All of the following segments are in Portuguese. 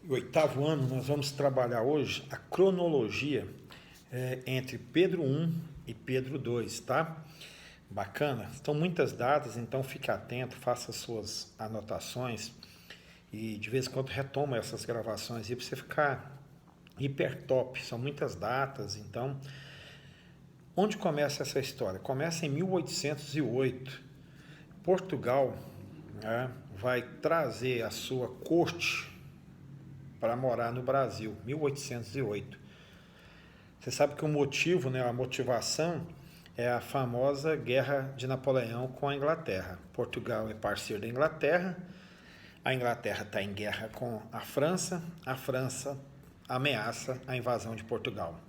oitavo ano, nós vamos trabalhar hoje a cronologia entre Pedro I e Pedro II, tá? Bacana? São muitas datas, então fique atento, faça suas anotações e de vez em quando retoma essas gravações aí para você ficar hiper top. São muitas datas, então... Onde começa essa história? Começa em 1808. Portugal, né, vai trazer a sua corte para morar no Brasil, 1808. Você sabe que o motivo, né, a motivação é a famosa Guerra de Napoleão com a Inglaterra. Portugal é parceiro da Inglaterra, a Inglaterra está em guerra com a França ameaça a invasão de Portugal.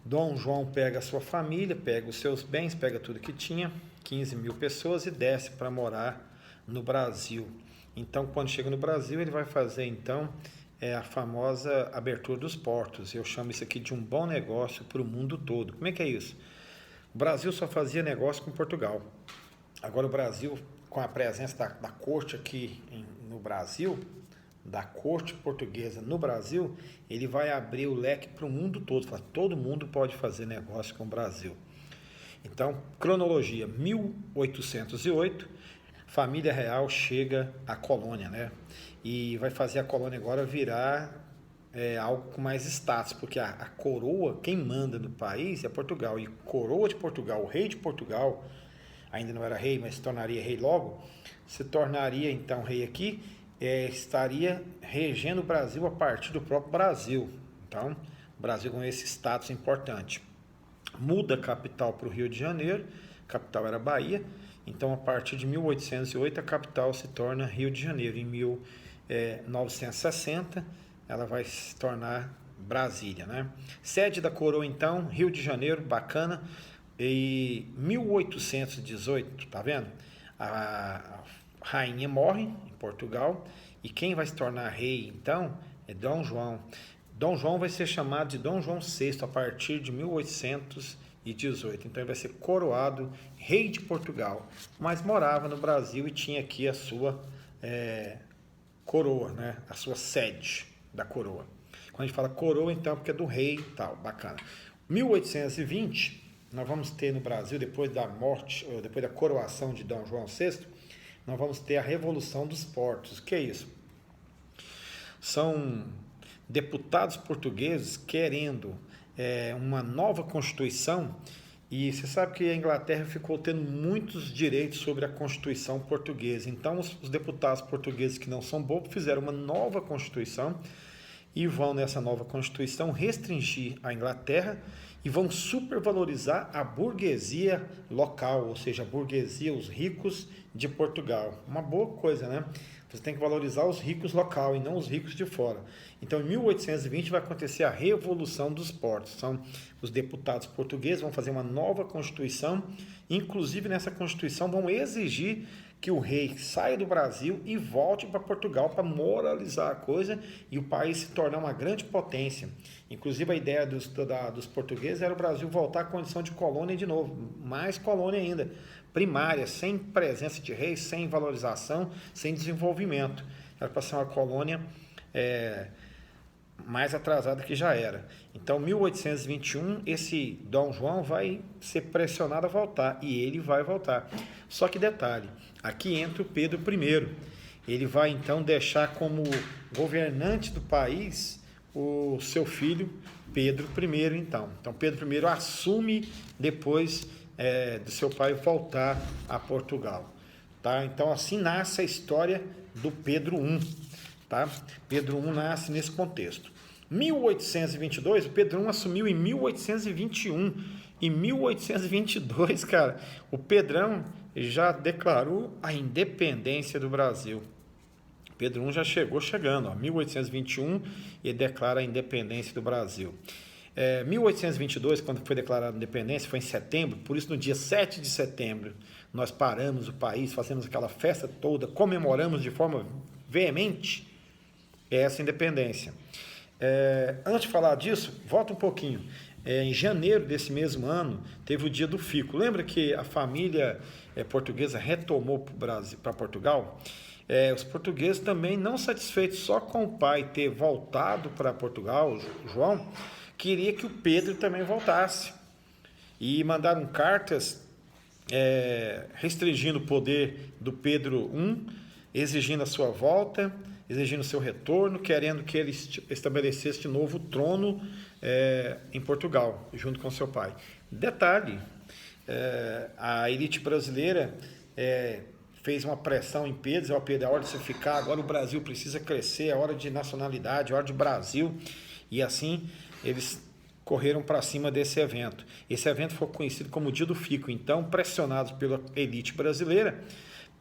Dom João pega a sua família, pega os seus bens, pega tudo que tinha, 15 mil pessoas e desce para morar no Brasil. Então, quando chega no Brasil, ele vai fazer então a famosa abertura dos portos. Eu chamo isso aqui de um bom negócio para o mundo todo. Como é que é isso? O Brasil só fazia negócio com Portugal. Agora o Brasil, com a presença da corte aqui no Brasil, da corte portuguesa no Brasil, ele vai abrir o leque para o mundo todo. Todo mundo pode fazer negócio com o Brasil. Então, cronologia, 1808, família real chega à colônia, né? E vai fazer a colônia agora virar algo com mais status, porque a coroa, quem manda no país é Portugal. E coroa de Portugal, o rei de Portugal, ainda não era rei, mas se tornaria rei logo, se tornaria então rei aqui, estaria regendo o Brasil a partir do próprio Brasil. Então, o Brasil com esse status importante. Muda a capital para o Rio de Janeiro, a capital era Bahia, então a partir de 1808 a capital se torna Rio de Janeiro. Em 1960 ela vai se tornar Brasília, né? Sede da coroa então, Rio de Janeiro, bacana. E 1818, tá vendo? A rainha morre em Portugal e quem vai se tornar rei então é Dom João. Dom João vai ser chamado de Dom João VI a partir de 1818. Então ele vai ser coroado rei de Portugal, mas morava no Brasil e tinha aqui a sua coroa, né? A sua sede da coroa. Quando a gente fala coroa, então, é porque é do rei e tal, bacana. 1820, nós vamos ter no Brasil, depois da morte, depois da coroação de Dom João VI, nós vamos ter a Revolução dos Portos. O que é isso? São deputados portugueses querendo uma nova Constituição, e você sabe que a Inglaterra ficou tendo muitos direitos sobre a Constituição portuguesa. Então, os deputados portugueses que não são bobos fizeram uma nova Constituição e vão nessa nova Constituição restringir a Inglaterra e vão supervalorizar a burguesia local, ou seja, a burguesia, os ricos de Portugal. Uma boa coisa, né? Você tem que valorizar os ricos local e não os ricos de fora. Então, em 1820 vai acontecer a Revolução dos Portos. São os deputados portugueses vão fazer uma nova Constituição, inclusive nessa Constituição vão exigir que o rei saia do Brasil e volte para Portugal para moralizar a coisa e o país se tornar uma grande potência. Inclusive a ideia dos portugueses era o Brasil voltar à condição de colônia de novo, mais colônia ainda, primária, sem presença de reis, sem valorização, sem desenvolvimento. Era para ser uma colônia mais atrasada que já era. Então, 1821, esse Dom João vai ser pressionado a voltar, e ele vai voltar. Só que detalhe, aqui entra o Pedro I. Ele vai então deixar como governante do país o seu filho Pedro I, então. Então, Pedro I assume depois do seu pai voltar a Portugal. Tá? Então, assim nasce a história do Pedro I. Tá? Pedro I nasce nesse contexto. 1822, o Pedro I assumiu em 1821. Em 1822, cara, o Pedrão já declarou a independência do Brasil. Pedro I já chegando, 1821, e declara a independência do Brasil. 1822, quando foi declarada a independência, foi em setembro, por isso no dia 7 de setembro nós paramos o país, fazemos aquela festa toda, comemoramos de forma veemente essa independência. Antes de falar disso, volta um pouquinho. Em janeiro desse mesmo ano, teve o dia do fico. Lembra que a família portuguesa retomou para Portugal? os portugueses também, não satisfeitos só com o pai ter voltado para Portugal, João, queria que o Pedro também voltasse. E mandaram cartas restringindo o poder do Pedro I, exigindo a sua volta, exigindo o seu retorno, querendo que ele estabelecesse de novo o trono em Portugal, junto com seu pai. Detalhe, a elite brasileira fez uma pressão em Pedro, Pedro, é hora de você ficar, agora o Brasil precisa crescer, é hora de nacionalidade, é hora de Brasil, e assim eles correram para cima desse evento. Esse evento foi conhecido como o Dia do Fico. Então, pressionados pela elite brasileira,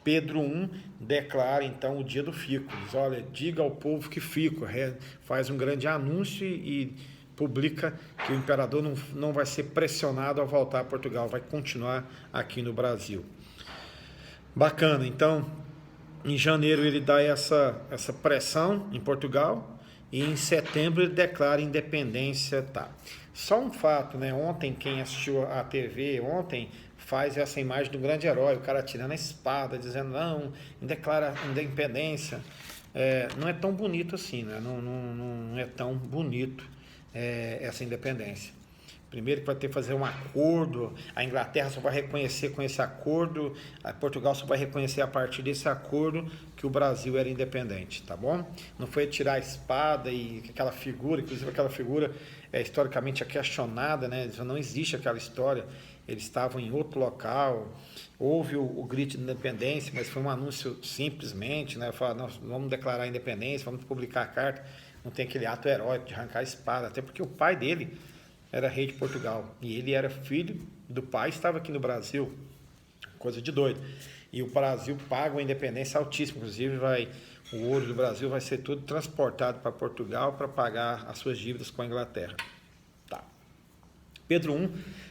Pedro I declara então o Dia do Fico. Diz, olha, diga ao povo que fico. Faz um grande anúncio e publica que o imperador não vai ser pressionado a voltar a Portugal, vai continuar aqui no Brasil. Bacana. Então, em janeiro ele dá essa pressão em Portugal, e em setembro ele declara independência. Só um fato, né? Ontem, quem assistiu a TV ontem faz essa imagem do grande herói, o cara tirando a espada, dizendo não, declara independência. Não é tão bonito assim, né? Não é tão bonito essa independência. Primeiro que vai ter que fazer um acordo, a Inglaterra só vai reconhecer com esse acordo, a Portugal só vai reconhecer a partir desse acordo que o Brasil era independente, tá bom? Não foi tirar a espada e aquela figura, inclusive aquela figura historicamente questionada, né? Não existe aquela história, eles estavam em outro local, houve o grito de independência, mas foi um anúncio simplesmente, né? Falaram, nós vamos declarar a independência, vamos publicar a carta, não tem aquele ato heróico de arrancar a espada, até porque o pai dele era rei de Portugal, e ele era filho do pai, estava aqui no Brasil, coisa de doido, e o Brasil paga uma independência altíssima, inclusive o ouro do Brasil vai ser tudo transportado para Portugal para pagar as suas dívidas com a Inglaterra. Pedro I,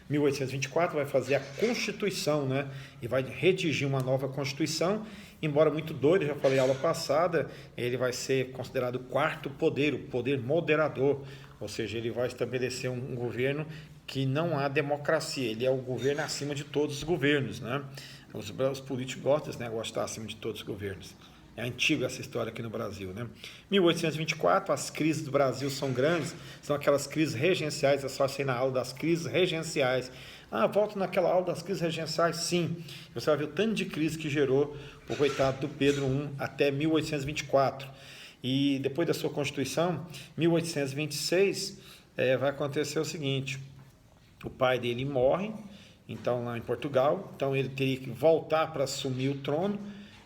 1824, vai fazer a Constituição, né? E vai redigir uma nova Constituição, embora muito doido, já falei aula passada, ele vai ser considerado o quarto poder, o poder moderador, ou seja, ele vai estabelecer um governo que não há democracia, ele é o governo acima de todos os governos, né? Os políticos gostam desse negócio de estar acima de todos os governos. É antiga essa história aqui no Brasil, né? 1824, as crises do Brasil são grandes, são aquelas crises regenciais, eu só associei na aula das crises regenciais. Volto naquela aula das crises regenciais? Sim. Você vai ver o tanto de crise que gerou o coitado do Pedro I até 1824. E depois da sua Constituição, 1826, vai acontecer o seguinte, o pai dele morre, então lá em Portugal, então ele teria que voltar para assumir o trono,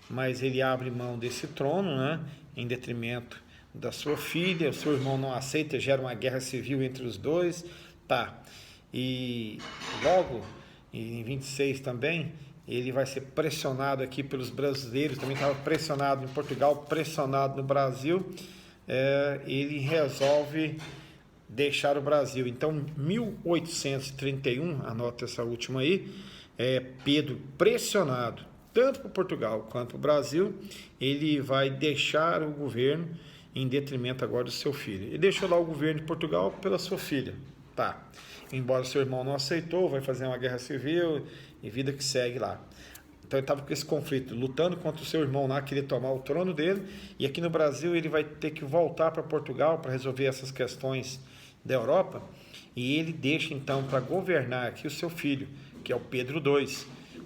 mas ele abre mão desse trono, né, em detrimento da sua filha, o seu irmão não aceita, gera uma guerra civil entre os dois, e logo, em 26 também, ele vai ser pressionado aqui pelos brasileiros, também estava pressionado em Portugal, pressionado no Brasil, ele resolve deixar o Brasil. Então, 1831, anota essa última aí, Pedro pressionado, tanto para Portugal quanto para o Brasil, ele vai deixar o governo em detrimento agora do seu filho. Ele deixou lá o governo de Portugal pela sua filha. Embora seu irmão não aceitou, vai fazer uma guerra civil e vida que segue lá. Então ele estava com esse conflito, lutando contra o seu irmão lá, queria tomar o trono dele, e aqui no Brasil ele vai ter que voltar para Portugal para resolver essas questões da Europa, e ele deixa então para governar aqui o seu filho, que é o Pedro II.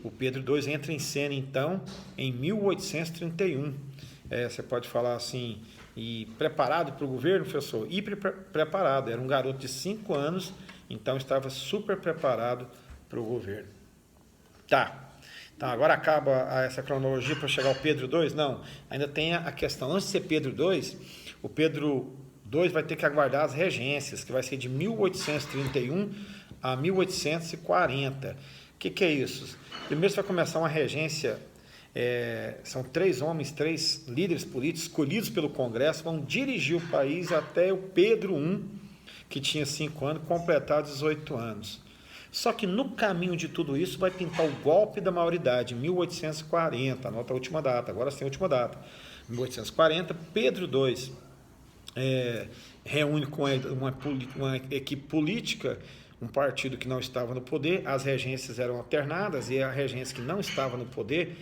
O Pedro II entra em cena, então, em 1831. Você pode falar assim, e preparado para o governo, professor? Preparado, era um garoto de 5 anos, então estava super preparado para o governo. Então agora acaba essa cronologia para chegar ao Pedro II? Não, ainda tem a questão, antes de ser Pedro II, o Pedro II vai ter que aguardar as regências, que vai ser de 1831 a 1840. O que é isso? Primeiro você vai começar uma regência, são 3 homens, 3 líderes políticos escolhidos pelo Congresso, vão dirigir o país até o Pedro I, que tinha 5 anos, completar 18 anos. Só que no caminho de tudo isso vai pintar o golpe da maioridade, 1840, anota a última data, agora sim a última data. 1840, Pedro II reúne com uma equipe política, um partido que não estava no poder, as regências eram alternadas, e a regência que não estava no poder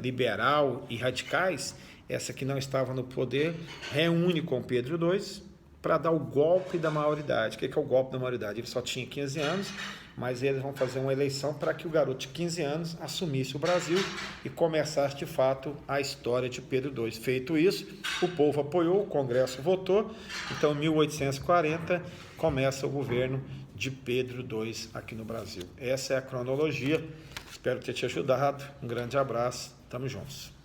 liberal e radicais, essa que não estava no poder, reúne com Pedro II para dar o golpe da maioridade. O que é o golpe da maioridade? Ele só tinha 15 anos, mas eles vão fazer uma eleição para que o garoto de 15 anos assumisse o Brasil e começasse de fato a história de Pedro II. Feito isso, o povo apoiou, o Congresso votou, então em 1840 começa o governo de Pedro II aqui no Brasil. Essa é a cronologia, espero ter te ajudado, um grande abraço, tamo juntos.